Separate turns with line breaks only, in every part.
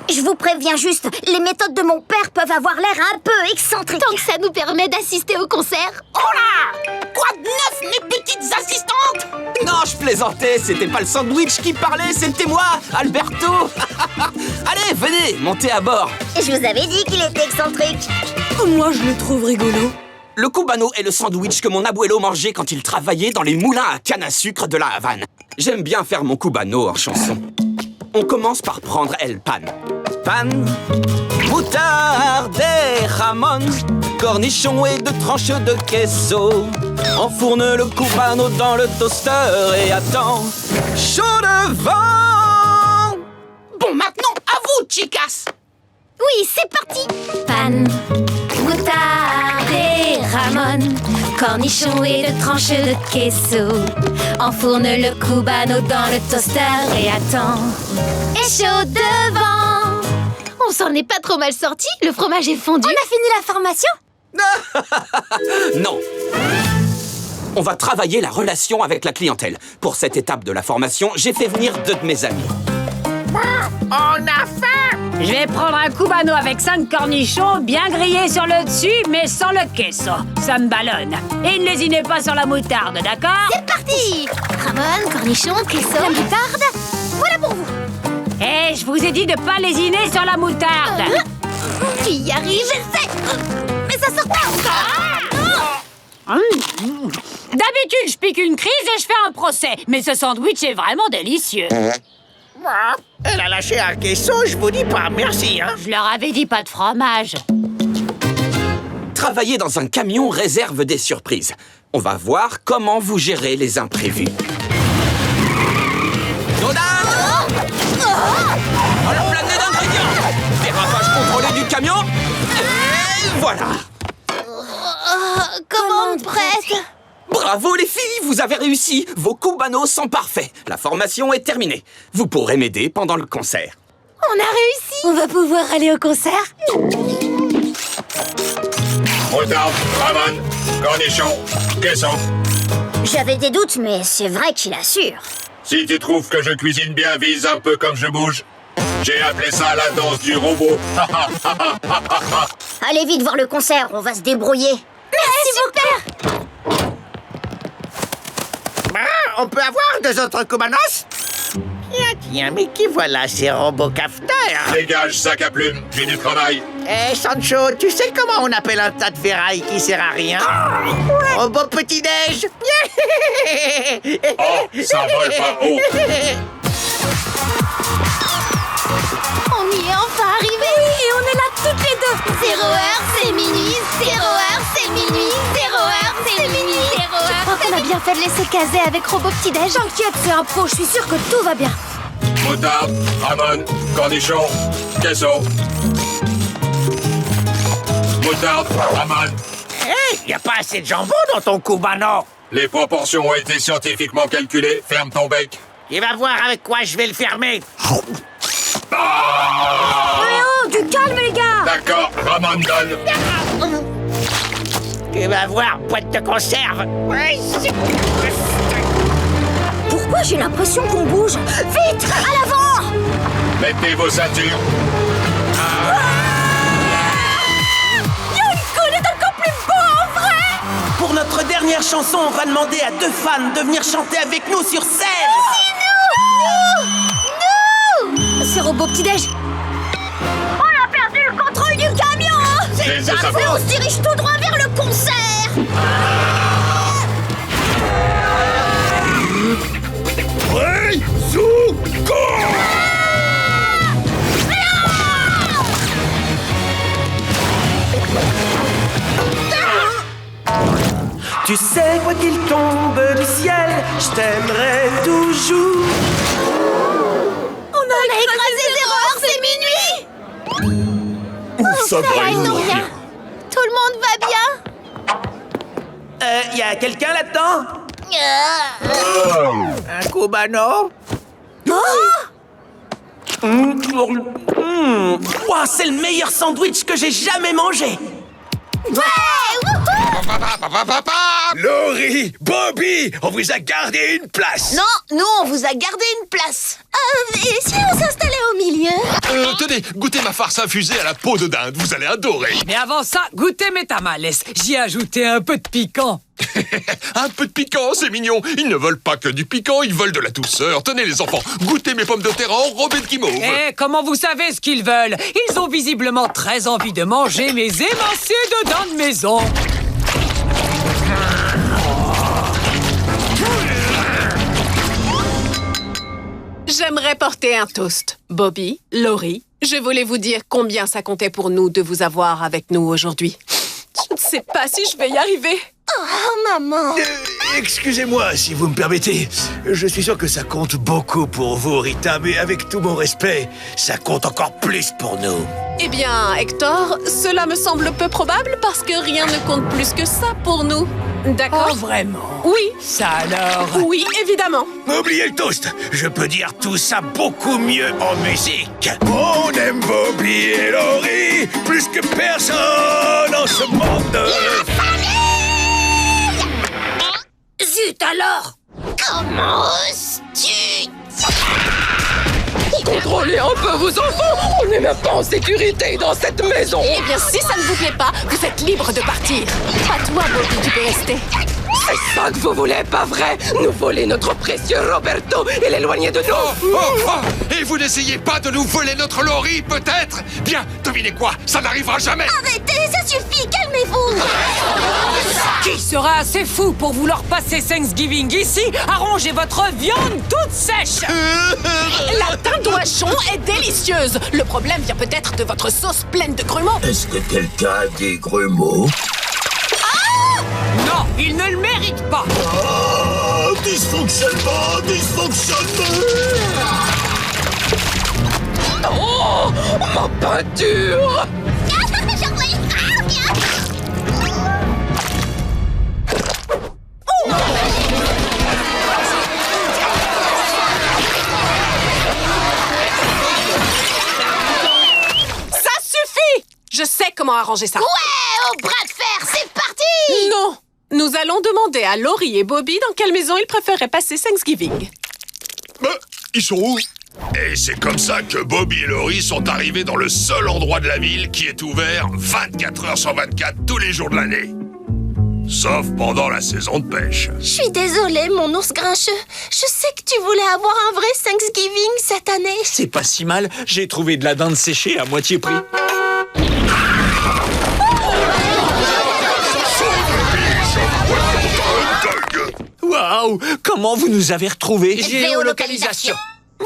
Je vous préviens juste, les méthodes de mon père peuvent avoir l'air un peu excentriques.
Tant que ça nous permet d'assister au concert.
Oh là! Quoi de neuf, mes petites assistantes?
Non, je plaisantais, c'était pas le sandwich qui parlait, c'était moi, Alberto. Allez, venez, montez à bord.
Je vous avais dit qu'il était excentrique.
Moi, je le trouve rigolo.
Le cubano est le sandwich que mon abuelo mangeait quand il travaillait dans les moulins à canne à sucre de la Havane. J'aime bien faire mon cubano en chanson. On commence par prendre el pan. Pan, moutarde et jamon, cornichons et 2 tranches de queso. Enfourne le cubano dans le toaster et attends, chaud devant.
Bon, maintenant, à vous, chicas!
Oui, c'est parti. Pan, moutarde et ramon, cornichons et 2 tranches de queso. Enfourne le cubano dans le toaster et attends. Et chaud devant. On s'en est pas trop mal sorti. Le fromage est fondu.
On a fini la formation?
Non. On va travailler la relation avec la clientèle. Pour cette étape de la formation, j'ai fait venir 2 de mes amis.
On a faim!
Je vais prendre un cubano avec 5 cornichons bien grillés sur le dessus, mais sans le queso. Ça me ballonne. Et ne lésinez pas sur la moutarde, d'accord?
C'est parti. Ramon, cornichon, queso, la moutarde. Voilà pour vous.
Eh, je vous ai dit de pas lésiner sur la moutarde.
Tu y arrives, j'essaie. Mais ça sort pas.
D'habitude, je pique une crise et je fais un procès. Mais ce sandwich est vraiment délicieux.
Elle a lâché un queso, je vous dis pas merci, hein?
Je leur avais dit pas de fromage.
Travailler dans un camion réserve des surprises. On va voir comment vous gérez les imprévus. Donald! À la planète d'ingrédients! Dérapage contrôlé du camion! Et voilà!
Comment on prête?
Bravo les filles, vous avez réussi! Vos cubanos sont parfaits. La formation est terminée. Vous pourrez m'aider pendant le concert.
On a réussi.
On va pouvoir aller au concert?
Moutarde, ramon, cornichon, queso.
J'avais des doutes, mais c'est vrai qu'il assure.
Si tu trouves que je cuisine bien, vise un peu comme je bouge. J'ai appelé ça la danse du robot.
Allez vite voir le concert, on va se débrouiller.
Merci beaucoup.
On peut avoir 2 autres cubanos? Tiens, mais qui voilà ces robots cafeteurs?
Dégage, sac à plumes, j'ai du travail.
Eh, Sancho, tu sais comment on appelle un tas de ferraille qui sert à rien? Robot petit-déj.
Oh, ça vole pas haut.
On y est enfin arrivé. Oui, et on est là toutes les 2. 0 heure, c'est minuit. 0 heure, c'est minuit. 0 heure, c'est minuit. 0 heure. Je crois qu'on a bien fait de laisser caser avec Robot Petit-Déj.
T'inquiète, c'est un pro, je suis sûre que tout va bien.
Moutarde, ramon, cornichon, queso. Moutarde, ramon.
Hé, y a pas assez de jambon dans ton cubano.
Les proportions ont été scientifiquement calculées. Ferme ton bec.
Tu vas voir avec quoi je vais le fermer.
Oh, du calme les gars.
D'accord, ramon donne.
Tu vas voir, boîte de conserve.
Pourquoi j'ai l'impression qu'on bouge? Vite, à l'avant.
Mettez vos ceintures.
Pour notre dernière chanson, on va demander à 2 fans de venir chanter avec nous sur scène.
C'est Robot Petit-Déj. On a perdu le contrôle du camion.
C'est de sa
Et on
faute.
se dirige tout droit vers le concert.
Tu sais, quoi qu'il tombe du ciel, je t'aimerai toujours.
On a écrasé 0 heure, c'est minuit.
Ça va
Rien.
mourir.
Tout le monde va bien.
Y a quelqu'un là-dedans?
Un cubano?
Ouah, c'est le meilleur sandwich que j'ai jamais mangé.
Ouais, wouhou.
Laurie, Bobby, on vous a gardé une place.
Non, nous, on vous a gardé une place. Et si on s'installait au milieu?
Tenez, goûtez ma farce infusée à la peau de dinde, vous allez adorer.
Mais avant ça, goûtez mes tamales. J'y ai ajouté un peu de piquant.
Un peu de piquant, c'est mignon. Ils ne veulent pas que du piquant, ils veulent de la douceur. Tenez les enfants, goûtez mes pommes de terre enrobées de guimauve.
Eh, comment vous savez ce qu'ils veulent? Ils ont visiblement très envie de manger mes émincés de dinde maison.
J'aimerais porter un toast. Bobby, Laurie, je voulais vous dire combien ça comptait pour nous de vous avoir avec nous aujourd'hui. Je ne sais pas si je vais y arriver.
Oh, maman.
Excusez-moi, si vous me permettez. Je suis sûr que ça compte beaucoup pour vous, Rita, mais avec tout mon respect, ça compte encore plus pour nous.
Eh bien, Hector, cela me semble peu probable parce que rien ne compte plus que ça pour nous. D'accord?
Oh, vraiment?
Oui.
Ça alors?
Oui, évidemment.
Oubliez le toast. Je peux dire tout ça beaucoup mieux en musique. On aime Bobby et Laurie plus que personne en ce monde.
Zut alors! Comment oses-tu?
Contrôlez un peu vos enfants. On n'est même pas en sécurité dans cette maison. Eh bien, si ça ne vous plaît pas, vous êtes libre de partir. À toi, Bobby, tu peux rester. C'est ça que vous voulez, pas vrai? Nous voler notre précieux Roberto et l'éloigner de nous.
Et vous n'essayez pas de nous voler notre Laurie, peut-être? Bien, devinez quoi, ça n'arrivera jamais.
Arrêtez, ça suffit, calmez-vous!
Qui sera assez fou pour vouloir passer Thanksgiving ici à ronger votre viande toute sèche?
La dindouachon est délicieuse. Le problème vient peut-être de votre sauce pleine de grumeaux.
Est-ce que quelqu'un a des grumeaux?
Non, il ne le mérite pas.
Oh, dysfonctionnement, dysfonctionnement!
Oh, ma peinture! Ça suffit! Je sais comment arranger ça.
Ouais, au bras de fer, c'est parti!
Non! Nous allons demander à Laurie et Bobby dans quelle maison ils préféraient passer Thanksgiving.
Ils sont où? Et c'est comme ça que Bobby et Laurie sont arrivés dans le seul endroit de la ville qui est ouvert 24 heures sur 24 tous les jours de l'année. Sauf pendant la saison de pêche.
Je suis désolée, mon ours grincheux. Je sais que tu voulais avoir un vrai Thanksgiving cette année.
C'est pas si mal, j'ai trouvé de la dinde séchée à moitié prix. Waouh! Comment vous nous avez retrouvés?
Géolocalisation.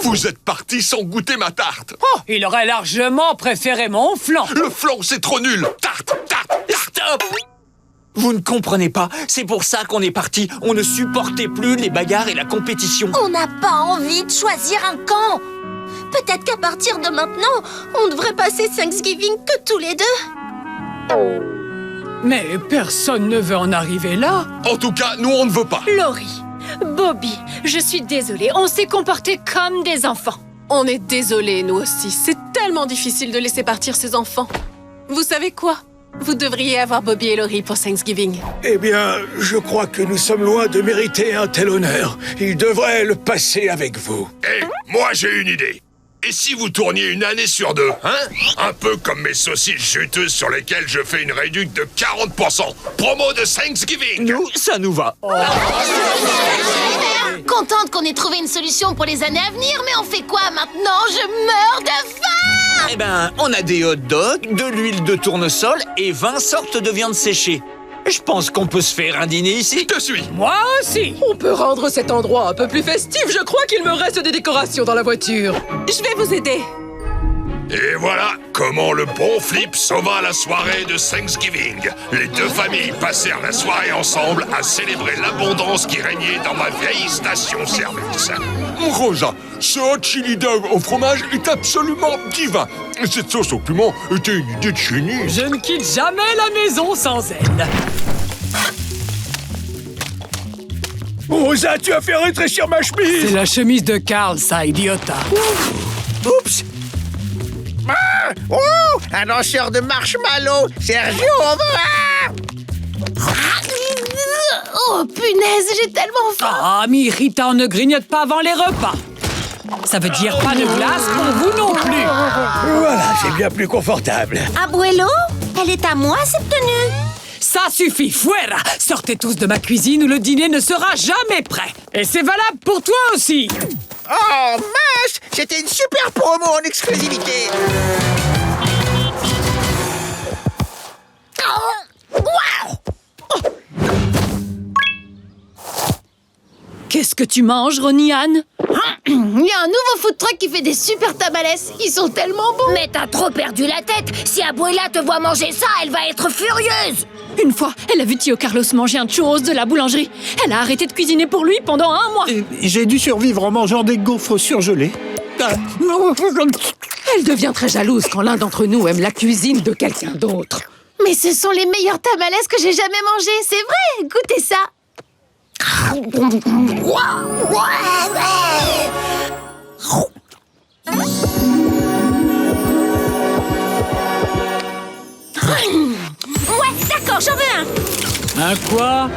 Vous êtes partis sans goûter ma tarte.
Oh, il aurait largement préféré mon flan.
Le flan, c'est trop nul. Tarte, tarte, tarte.
Stop! Vous ne comprenez pas, c'est pour ça qu'on est parti. On ne supportait plus les bagarres et la compétition.
On n'a pas envie de choisir un camp. Peut-être qu'à partir de maintenant, on devrait passer Thanksgiving que tous les deux.
Mais personne ne veut en arriver là.
En tout cas, nous, on ne veut pas.
Laurie, Bobby, je suis désolée, on s'est comportés comme des enfants.
On est désolés, nous aussi. C'est tellement difficile de laisser partir ces enfants. Vous savez quoi? Vous devriez avoir Bobby et Laurie pour Thanksgiving.
Eh bien, je crois que nous sommes loin de mériter un tel honneur. Ils devraient le passer avec vous.
Eh, moi, j'ai une idée. Et si vous tourniez une année sur deux, hein? Un peu comme mes saucisses juteuses sur lesquelles je fais une réduction de 40%. Promo de Thanksgiving.
Nous, ça nous va.
Contente qu'on ait trouvé une solution pour les années à venir, mais on fait quoi maintenant? Je meurs de faim!
Eh ben, on a des hot dogs, de l'huile de tournesol et 20 sortes de viande séchée. Je pense qu'on peut se faire un dîner ici.
Je te suis.
Moi aussi.
On peut rendre cet endroit un peu plus festif. Je crois qu'il me reste des décorations dans la voiture. Je vais vous aider.
Et voilà comment le bon Flip sauva la soirée de Thanksgiving. Les deux familles passèrent la soirée ensemble à célébrer l'abondance qui régnait dans ma vieille station-service.
Rosa, ce hot chili dog au fromage est absolument divin. Cette sauce au piment était une idée de génie.
Je ne quitte jamais la maison sans elle.
Rosa, tu as fait rétrécir ma chemise.
C'est la chemise de Carl, ça, idiota.
Oups.
Oh, un lanceur de marshmallow. Sergio, au revoir.
Oh, punaise, j'ai tellement faim.
Ah, Rita, ne grignote pas avant les repas. Ça veut dire pas de glace pour vous non plus.
Voilà, c'est bien plus confortable.
Abuelo, elle est à moi, cette tenue.
Ça suffit, fuera! Sortez tous de ma cuisine ou le dîner ne sera jamais prêt. Et c'est valable pour toi aussi.
Oh, mince! C'était une super promo en exclusivité.
Qu'est-ce que tu manges, Ronnie-Anne?
Il y a un nouveau food truck qui fait des super tamales. Ils sont tellement bons.
Mais t'as trop perdu la tête. Si Abuela te voit manger ça, elle va être furieuse.
Une fois, elle a vu Tio Carlos manger un churros de la boulangerie. Elle a arrêté de cuisiner pour lui pendant 1 mois.
J'ai dû survivre en mangeant des gaufres surgelés.
Elle devient très jalouse quand l'un d'entre nous aime la cuisine de quelqu'un d'autre.
Mais ce sont les meilleurs tamales que j'ai jamais mangés. C'est vrai, goûtez ça.
Ouais, d'accord, j'en veux un.
Un quoi?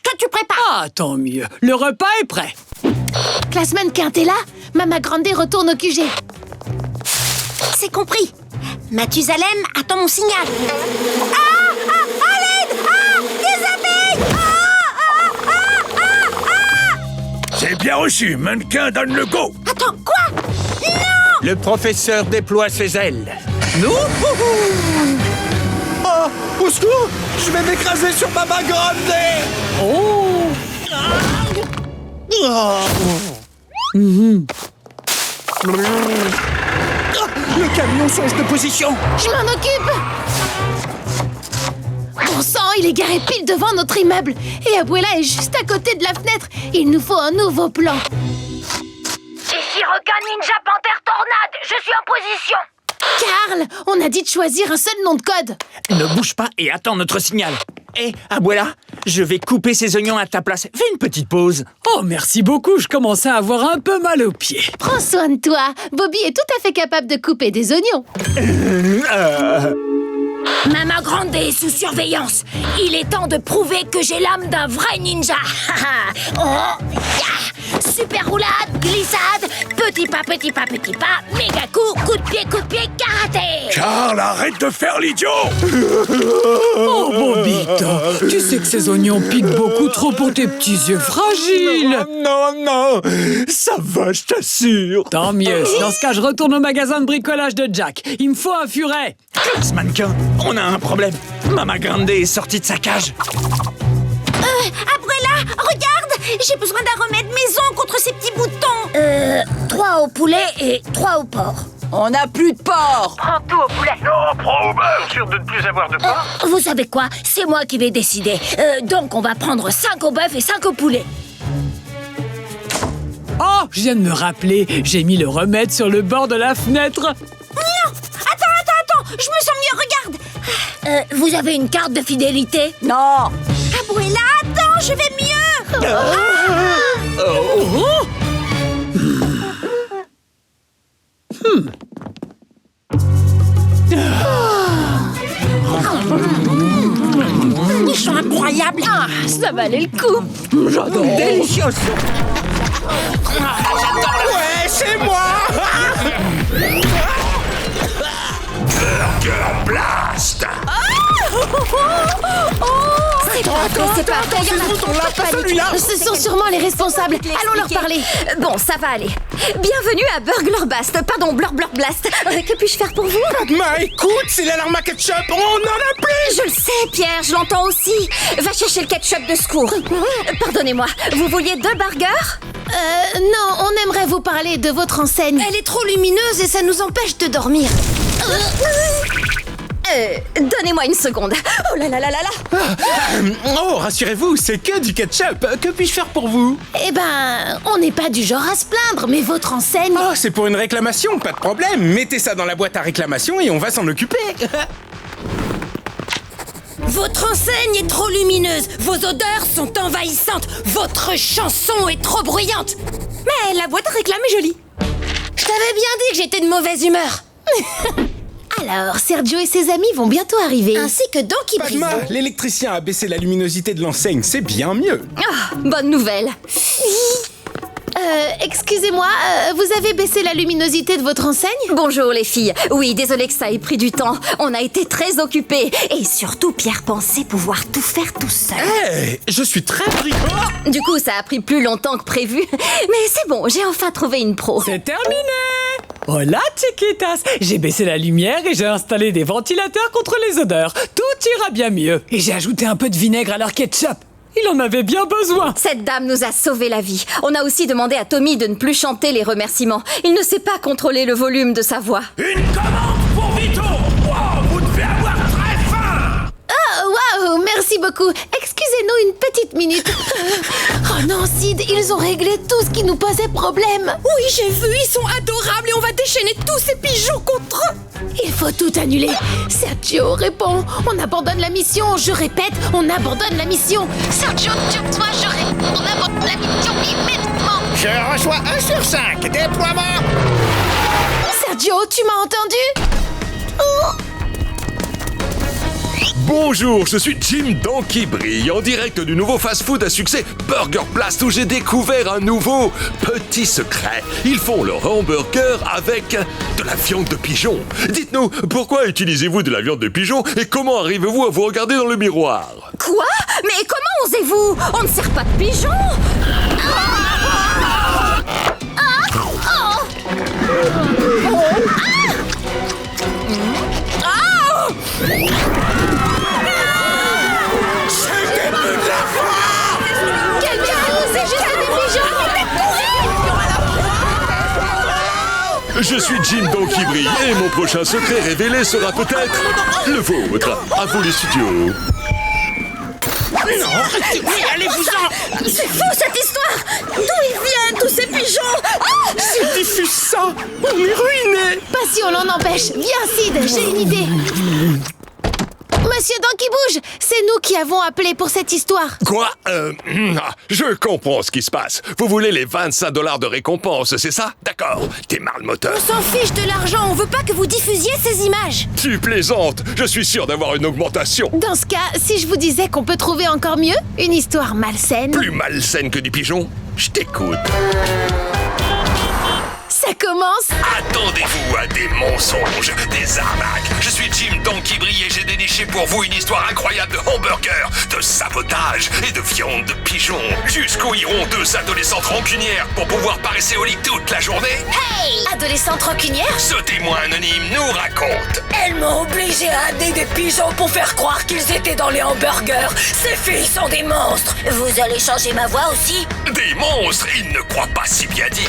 Que tu prépares.
Ah, tant mieux. Le repas est prêt.
Classman Quintella, Mama Grande retourne au QG.
C'est compris. Mathusalem, attends mon signal. À l'aide! Des abeilles!
C'est bien reçu, mannequin donne le go.
Attends, quoi? Non!
Le professeur déploie ses ailes. Nous Oh, au secours! Je vais m'écraser sur Mama Grande.
Oh!
Le camion change de position.
Je m'en occupe. Bon sang, il est garé pile devant notre immeuble. Et Abuela est juste à côté de la fenêtre. Il nous faut un nouveau plan.
Ici requin ninja panthère tornade, je suis en position.
Carl, on a dit de choisir un seul nom de code.
Ne bouge pas et attends notre signal. Hé, Abuela, je vais couper ces oignons à ta place. Fais une petite pause.
Oh, merci beaucoup. Je commençais à avoir un peu mal aux pieds.
Prends soin de toi. Bobby est tout à fait capable de couper des oignons.
Mama Grande est sous surveillance. Il est temps de prouver que j'ai l'âme d'un vrai ninja. Oh, yeah. Super roulade, glissade, petit pas, méga coup de pied, karaté.
Carl, arrête de faire l'idiot.
Oh, Bobita, tu sais que ces oignons piquent beaucoup trop pour tes petits yeux fragiles.
Non, ça va, je t'assure.
Tant mieux. Dans ce cas, je retourne au magasin de bricolage de Jack. Il me faut un furet.
Ce mannequin, on a un problème. Mama Grande est sortie de sa cage.
Abuela, regarde, j'ai besoin d'un remède maison contre ces petits boutons. 3 au poulet et 3 au porc.
On n'a plus de porc.
Prends tout au poulet.
Non, prends au beurre, sûr de ne plus avoir de porc.
Vous savez quoi? C'est moi qui vais décider. Donc on va prendre 5 au bœuf et 5 au poulet.
Oh, je viens de me rappeler. J'ai mis le remède sur le bord de la fenêtre.
Non! Attends, je me sens mieux, regarde. Vous avez une carte de fidélité?
Non.
Abuela, attends, je vais mieux. Ils sont incroyables.
Ça valait le coup.
J'adore. Délicieux. Ouais, c'est moi.
Burger Blast.
Ce sont sûrement les responsables. Allons leur parler.
Bon, ça va aller. Bienvenue à Burglar Blast. Pardon, Blur Blast. Que puis-je faire pour vous?
Ma écoute, c'est l'alarme à ketchup. On en a plus.
Je le sais, Pierre, je l'entends aussi. Va chercher le ketchup de secours. Pardonnez-moi, vous vouliez 2 burgers?
Non, on aimerait vous parler de votre enseigne.
Elle est trop lumineuse et ça nous empêche de dormir. Donnez-moi une seconde. Oh là là là là là.
Oh, rassurez-vous, c'est que du ketchup. Que puis-je faire pour vous?
Eh ben, on n'est pas du genre à se plaindre, mais votre enseigne...
Oh, c'est pour une réclamation, pas de problème. Mettez ça dans la boîte à réclamation et on va s'en occuper.
Votre enseigne est trop lumineuse. Vos odeurs sont envahissantes. Votre chanson est trop bruyante. Mais la boîte à réclame est jolie. Je t'avais bien dit que j'étais de mauvaise humeur.
Alors, Sergio et ses amis vont bientôt arriver. Ainsi que Donkey Brise.
Padma, l'électricien a baissé la luminosité de l'enseigne, c'est bien mieux.
Ah, bonne nouvelle. Excusez-moi, vous avez baissé la luminosité de votre enseigne? Bonjour les filles. Oui, désolé que ça ait pris du temps. On a été très occupés. Et surtout, Pierre pensait pouvoir tout faire tout seul.
Hey, je suis très brillant.
Du coup, ça a pris plus longtemps que prévu. Mais c'est bon, j'ai enfin trouvé une pro.
C'est terminé. Hola, chiquitas. J'ai baissé la lumière et j'ai installé des ventilateurs contre les odeurs. Tout ira bien mieux. Et j'ai ajouté un peu de vinaigre à leur ketchup. Il en avait bien besoin.
Cette dame nous a sauvé la vie. On a aussi demandé à Tommy de ne plus chanter les remerciements. Il ne sait pas contrôler le volume de sa voix.
Une commande pour Vito. Wow, vous devez avoir très faim.
Oh, waouh, merci beaucoup. Excusez-nous une petite minute. Oh non, Sid, ils ont réglé tout ce qui nous posait problème.
Oui, j'ai vu, ils sont adorables et on va déchaîner tous ces pigeons contre eux.
Il faut tout annuler. Sergio, réponds. On abandonne la mission. Je répète, on abandonne la mission.
Sergio, tu reçois, je réponds, on abandonne la mission immédiatement.
Je reçois 1 sur 5. Déploiement.
Sergio, tu m'as entendu? Oh.
Bonjour, je suis Jim Donkey Brise, en direct du nouveau fast-food à succès Burger Blast où j'ai découvert un nouveau petit secret. Ils font leur hamburger avec de la viande de pigeon. Dites-nous, pourquoi utilisez-vous de la viande de pigeon et comment arrivez-vous à vous regarder dans le miroir?
Quoi? Mais comment osez-vous? On ne sert pas de pigeons.
Je suis Jim Donkey Brise et mon prochain secret révélé sera peut-être le vôtre. À vous les studios.
Non, arrêtez, oui, allez-vous-en.
C'est fou cette histoire. D'où ils viennent tous ces pigeons?
S'ils diffusent ça, on est ruinés.
Pas si on l'en empêche. Viens Sid, j'ai une idée. Monsieur Donkey Bouge, c'est nous qui avons appelé pour cette histoire.
Quoi? Je comprends ce qui se passe. Vous voulez les $25 de récompense, c'est ça? D'accord, démarre le moteur.
On s'en fiche de l'argent, on veut pas que vous diffusiez ces images.
Tu plaisantes, je suis sûr d'avoir une augmentation.
Dans ce cas, si je vous disais qu'on peut trouver encore mieux, une histoire malsaine.
Plus malsaine que du pigeon? Je t'écoute.
Ça commence.
Attendez-vous à des mensonges, des arnaques. Je suis Jim Donkey Brise et j'ai déniché pour vous une histoire incroyable de hamburgers, de sabotage et de viande de pigeon. Jusqu'où iront 2 adolescentes rancunières pour pouvoir paresser au lit toute la journée?
Hey, adolescente rancunière?
Ce témoin anonyme nous raconte.
Elles m'ont obligé à amener des pigeons pour faire croire qu'ils étaient dans les hamburgers. Ces filles sont des monstres.
Vous allez changer ma voix aussi?
Des monstres, ils ne croient pas si bien dit.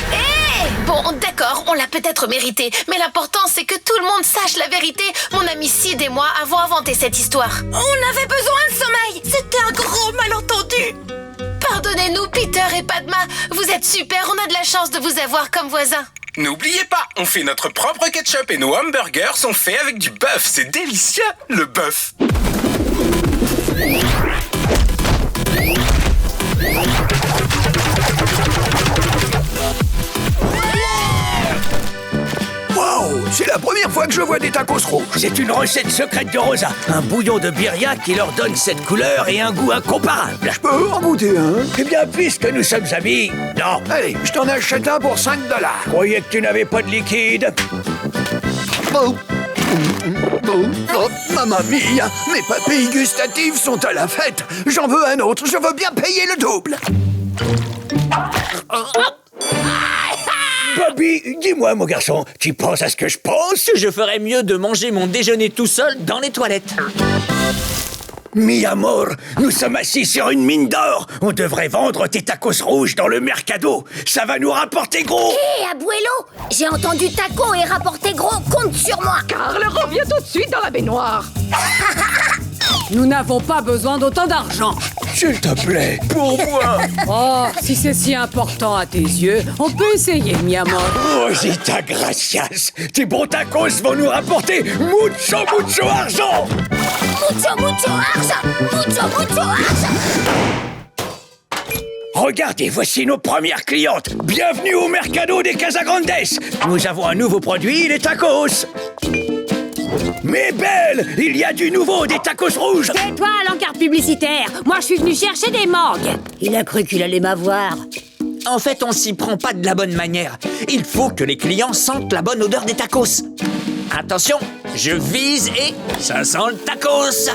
Bon, d'accord, on l'a peut-être mérité, mais l'important c'est que tout le monde sache la vérité. Mon ami Sid et moi avons inventé cette histoire.
On avait besoin de sommeil. C'était un gros malentendu.
Pardonnez-nous, Peter et Padma. Vous êtes super, on a de la chance de vous avoir comme voisins.
N'oubliez pas, on fait notre propre ketchup et nos hamburgers sont faits avec du bœuf. C'est délicieux, le bœuf.
Wow, c'est la première fois que je vois des tacos rouges. C'est une recette secrète de Rosa. Un bouillon de birria qui leur donne cette couleur et un goût incomparable. Je peux en goûter un? Eh bien, puisque nous sommes amis... Non. Allez, je t'en achète un pour $5. Je croyais que tu n'avais pas de liquide.
Oh, mamma mia, mes papilles gustatives sont à la fête. J'en veux un autre, je veux bien payer le double.
Bobby, dis-moi, mon garçon, tu penses à ce que je pense?
Je ferais mieux de manger mon déjeuner tout seul dans les toilettes.
Mi amor, nous sommes assis sur une mine d'or. On devrait vendre tes tacos rouges dans le mercado. Ça va nous rapporter gros.
Hé, Abuelo, j'ai entendu taco et rapporté gros, compte sur moi.
Carl revient tout de suite dans la baignoire.
Nous n'avons pas besoin d'autant d'argent.
S'il te plaît, pour moi.
Oh, si c'est si important à tes yeux, on peut essayer, mi amor.
Rosita gracias. Tes bons tacos vont nous rapporter mucho argent.
Mucho argent. Mucho argent.
Regardez, voici nos premières clientes. Bienvenue au Mercado des Casagrandes. Nous avons un nouveau produit, les tacos. Mais belle, il y a du nouveau, des tacos rouges.
Tais-toi, l'encarte publicitaire. Moi, je suis venu chercher des mangues. Il a cru qu'il allait m'avoir.
En fait, on s'y prend pas de la bonne manière. Il faut que les clients sentent la bonne odeur des tacos. Attention, je vise et ça sent le tacos.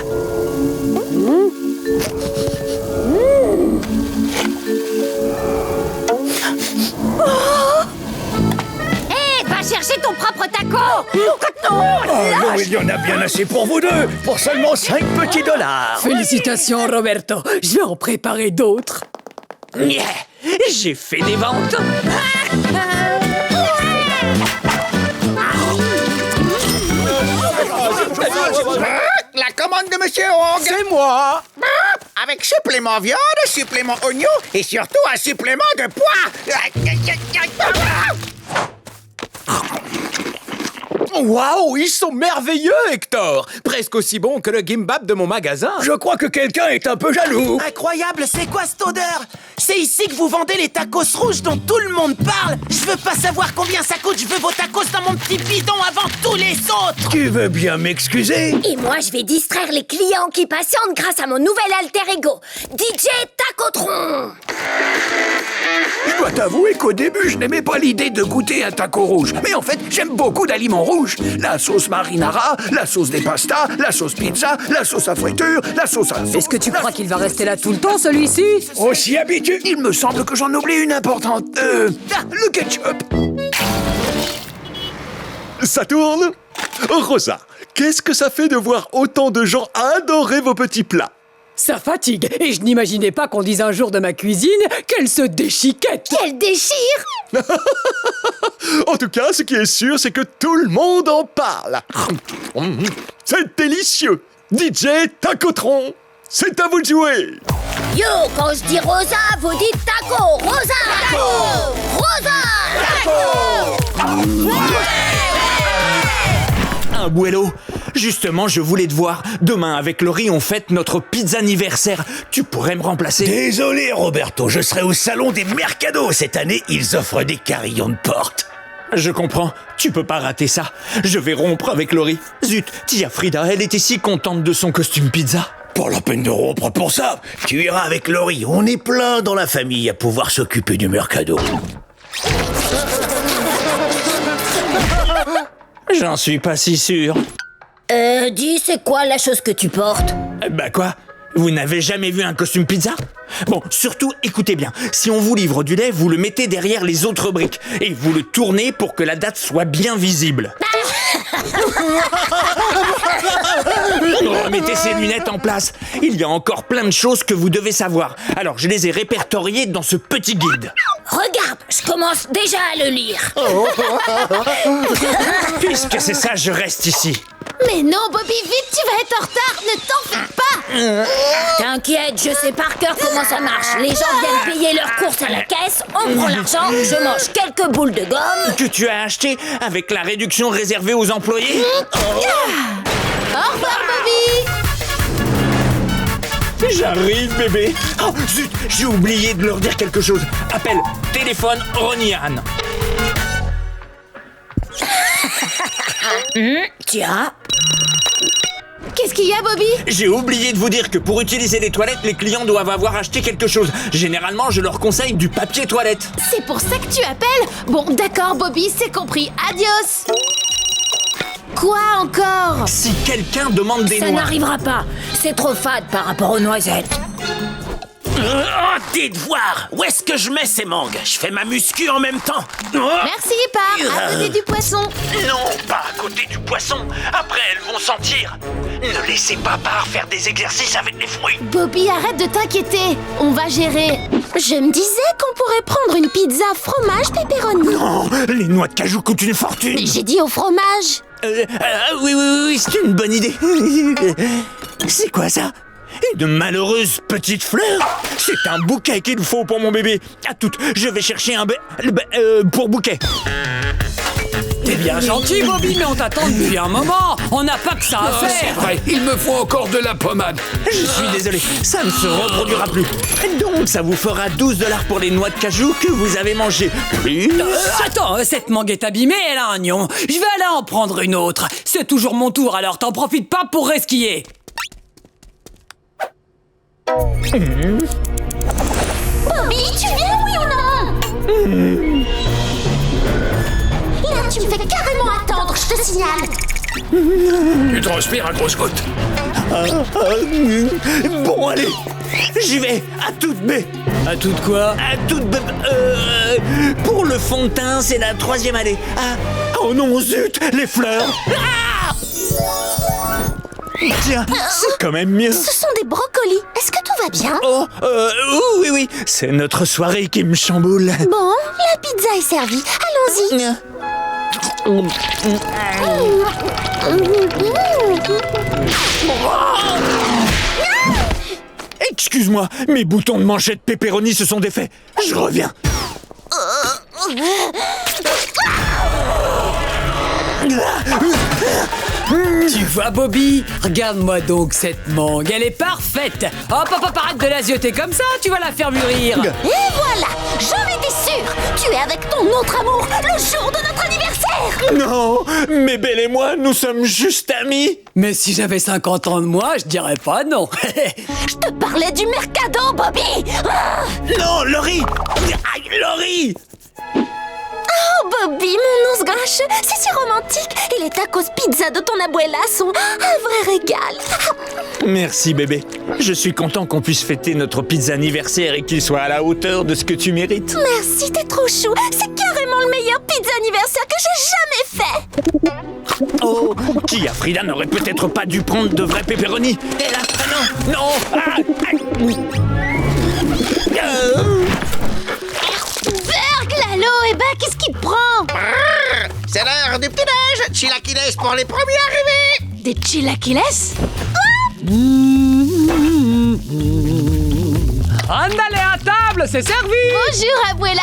Va chercher ton propre taco.
Oh non, il y en a bien assez pour vous deux, pour seulement 5 petits dollars.
Félicitations, Roberto. Je vais en préparer d'autres.
Yeah, j'ai fait des ventes.
La commande de Monsieur Hong.
C'est moi.
Avec supplément viande, supplément oignon et surtout un supplément de poids.
Waouh, ils sont merveilleux, Hector! Presque aussi bons que le gimbap de mon magasin.
Je crois que quelqu'un est un peu jaloux.
Incroyable, c'est quoi cette odeur? C'est ici que vous vendez les tacos rouges dont tout le monde parle. Je veux pas savoir combien ça coûte, je veux vos tacos dans mon petit bidon avant tous les autres.
Tu veux bien m'excuser?
Et moi, je vais distraire les clients qui patientent grâce à mon nouvel alter ego, DJ Tacotron.
Je dois t'avouer qu'au début, je n'aimais pas l'idée de goûter un taco rouge. Mais en fait, j'aime beaucoup d'aliments rouges. La sauce marinara, la sauce des pastas, la sauce pizza, la sauce à friture, la sauce à...
Est-ce que tu crois qu'il va rester là tout le temps, celui-ci?
On s'y habitue. Il me semble que j'en oublie une importante. Le ketchup.
Ça tourne? Rosa, qu'est-ce que ça fait de voir autant de gens adorer vos petits plats?
Ça fatigue, et je n'imaginais pas qu'on dise un jour de ma cuisine qu'elle se déchiquette.
Qu'elle déchire?
En tout cas, ce qui est sûr, c'est que tout le monde en parle. C'est délicieux. DJ Tacotron, c'est à vous de jouer.
Yo, quand je dis Rosa, vous dites taco. Rosa. Taco. Rosa. Taco.
Abuelo, justement, je voulais te voir. Demain, avec Laurie, on fête notre pizza anniversaire. Tu pourrais me remplacer?
Désolé, Roberto, je serai au salon des Mercados. Cette année, ils offrent des carillons de porte.
Je comprends, tu peux pas rater ça. Je vais rompre avec Laurie. Zut, tia Frida, elle était si contente de son costume pizza.
Pas la peine de rompre pour ça. Tu iras avec Laurie. On est plein dans la famille à pouvoir s'occuper du Mercado.
J'en suis pas si sûr.
Dis, c'est quoi la chose que tu portes?
Bah quoi? Vous n'avez jamais vu un costume pizza? Bon, surtout, écoutez bien. Si on vous livre du lait, vous le mettez derrière les autres briques. Et vous le tournez pour que la date soit bien visible. Remettez ces lunettes en place. Il y a encore plein de choses que vous devez savoir. Alors, je les ai répertoriées dans ce petit guide.
Regarde, je commence déjà à le lire.
Puisque c'est ça, je reste ici.
Mais non, Bobby, vite, tu vas être en retard. Ne t'en fais pas.
T'inquiète, je sais par cœur comment ça marche. Les gens viennent payer leurs courses à la caisse, on prend l'argent, je mange quelques boules de gomme.
Que tu as acheté avec la réduction réservée aux employés.
Au revoir, Bobby.
J'arrive, bébé. Oh, zut, j'ai oublié de leur dire quelque chose. Appel, téléphone, Ronnie-Anne.
Tiens.
Qu'est-ce qu'il y a, Bobby?
J'ai oublié de vous dire que pour utiliser les toilettes, les clients doivent avoir acheté quelque chose. Généralement, je leur conseille du papier toilette.
C'est pour ça que tu appelles? Bon, d'accord, Bobby, c'est compris. Adios. Quoi encore?
Si quelqu'un demande des
Ça
noix...
n'arrivera pas. C'est trop fade par rapport aux noisettes.
Oh, dites voir, où est-ce que je mets ces mangues? Je fais ma muscu en même temps.
Merci, Par. À côté du poisson.
Non, pas à côté du poisson. Après, elles vont sentir. Ne laissez pas Par faire des exercices avec les fruits.
Bobby, arrête de t'inquiéter. On va gérer. Je me disais qu'on pourrait prendre une pizza fromage pepperoni.
Non, les noix de cajou coûtent une fortune.
Mais j'ai dit au fromage.
Oui, c'est une bonne idée. C'est quoi ça? Une malheureuse petite fleur? C'est un bouquet qu'il faut pour mon bébé. À toutes, je vais chercher un pour bouquet.
Eh
bien gentil, Bobby, mais on t'attend depuis un moment. On n'a pas que ça à
C'est
faire.
vrai, il me faut encore de la pommade.
Je suis désolé, ça ne se reproduira plus. Donc, ça vous fera 12 $ pour les noix de cajou que vous avez mangées. Plus...
Attends, cette mangue est abîmée, elle a un nion. Je vais aller en prendre une autre. C'est toujours mon tour, alors t'en profites pas pour resquiller.
Bobby, tu viens, oui ou non? Là, tu me fais carrément attendre, je te signale.
Tu transpires à grosses gouttes.
Bon, allez, j'y vais, à toute baie.
À toute quoi?
À toute baie. Pour le fond de teint, c'est la 3e allée. Ah, oh non, zut, les fleurs. Ah! Tiens, c'est quand même mieux.
Ce sont des brocolis. Est-ce que tout va bien?
Oh, oui, c'est notre soirée qui me chamboule.
Bon, la pizza est servie. Allons-y.
Excuse-moi, mes boutons de manchette pepperoni se sont défaits. Je reviens.
Tu vois, Bobby? Regarde-moi donc cette mangue, elle est parfaite. Hop, arrête de la zioter comme ça, tu vas la faire mûrir.
Et voilà, j'en étais sûre. Tu es avec ton autre amour le jour de notre anniversaire.
Non, mais Belle et moi, nous sommes juste amis.
Mais si j'avais 50 ans de moi, je dirais pas non.
Je te parlais du mercado, Bobby.
Non, Laurie. Aïe, Laurie.
Oh, Bobby, mon ours grincheux, c'est si romantique. Et les tacos pizza de ton abuela sont un vrai régal.
Merci, bébé. Je suis content qu'on puisse fêter notre pizza anniversaire et qu'il soit à la hauteur de ce que tu mérites.
Merci, t'es trop chou. C'est carrément le meilleur pizza anniversaire que j'ai jamais fait.
Oh, Tia Frida n'aurait peut-être pas dû prendre de vrais pepperoni. Et là, non.
Lalo, eh ben, qu'est-ce qui te prend?
C'est l'heure du petit-déj. Chilaquiles pour les premiers arrivés.
Des chilaquiles?
Andale à table, c'est servi.
Bonjour, abuela.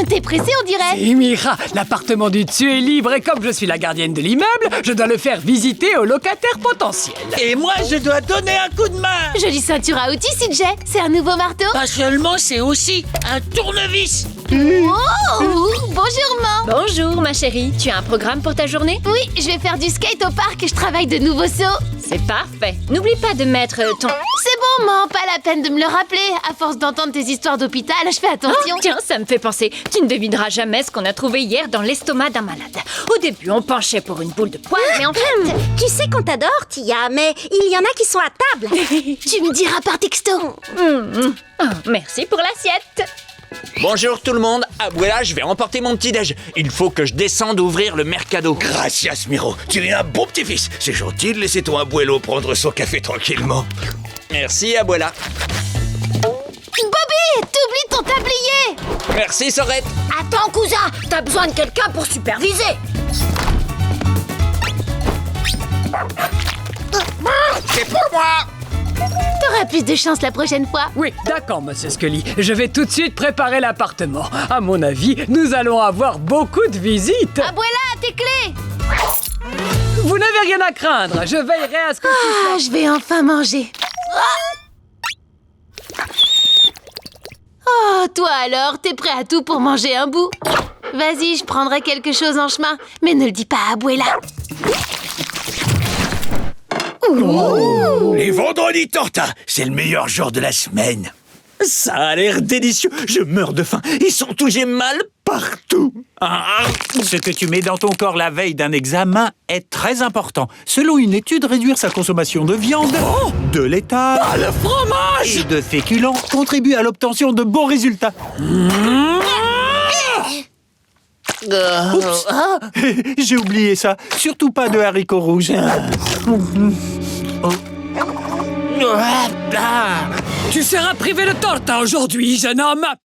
T'es pressée, on dirait.
Et Mira, l'appartement du dessus est libre et comme je suis la gardienne de l'immeuble, je dois le faire visiter aux locataires potentiels.
Et moi, je dois donner un coup de main.
Jolie ceinture à outils, CJ. C'est un nouveau marteau?
Pas seulement, c'est aussi un tournevis.
Oh, bonjour, maman.
Bonjour, ma chérie. Tu as un programme pour ta journée?
Oui, je vais faire du skate au parc et je travaille de nouveaux sauts.
C'est parfait. N'oublie pas de mettre ton...
C'est bon, maman, pas la peine de me le rappeler. À force d'entendre tes histoires d'hôpital, je fais attention.
Oh, tiens, ça me fait penser. Tu ne devineras jamais ce qu'on a trouvé hier dans l'estomac d'un malade. Au début, on penchait pour une boule de poil, mais en fait...
Tu sais qu'on t'adore, Tia, mais il y en a qui sont à table. Tu me diras par texto.
Oh, merci pour l'assiette.
Bonjour tout le monde. Abuela, je vais emporter mon petit-déj. Il faut que je descende ouvrir le mercado.
Gracias, Miro. Tu es un bon petit-fils. C'est gentil de laisser ton abuelo prendre son café tranquillement.
Merci, Abuela.
Bobby, t'oublies ton tablier.
Merci, Sorette.
Attends, cousin, t'as besoin de quelqu'un pour superviser.
C'est pour moi.
T'auras plus de chance la prochaine fois.
Oui, d'accord, monsieur Scully. Je vais tout de suite préparer l'appartement. À mon avis, nous allons avoir beaucoup de visites.
Abuela, tes clés.
Vous n'avez rien à craindre. Je veillerai à ce que tout soit...
Je vais enfin manger. Oh, toi alors, t'es prêt à tout pour manger un bout? Vas-y, je prendrai quelque chose en chemin, mais ne le dis pas à Abuela.
Les vendredis tortas, c'est le meilleur jour de la semaine.
Ça a l'air délicieux. Je meurs de faim. Ils sont tous j'ai mal partout.
Ce que tu mets dans ton corps la veille d'un examen est très important. Selon une étude, réduire sa consommation de viande, de laitage
le fromage
et de féculents contribue à l'obtention de bons résultats. Oups. J'ai oublié ça. Surtout pas de haricots rouges.
Tu seras privé de torta aujourd'hui, jeune homme.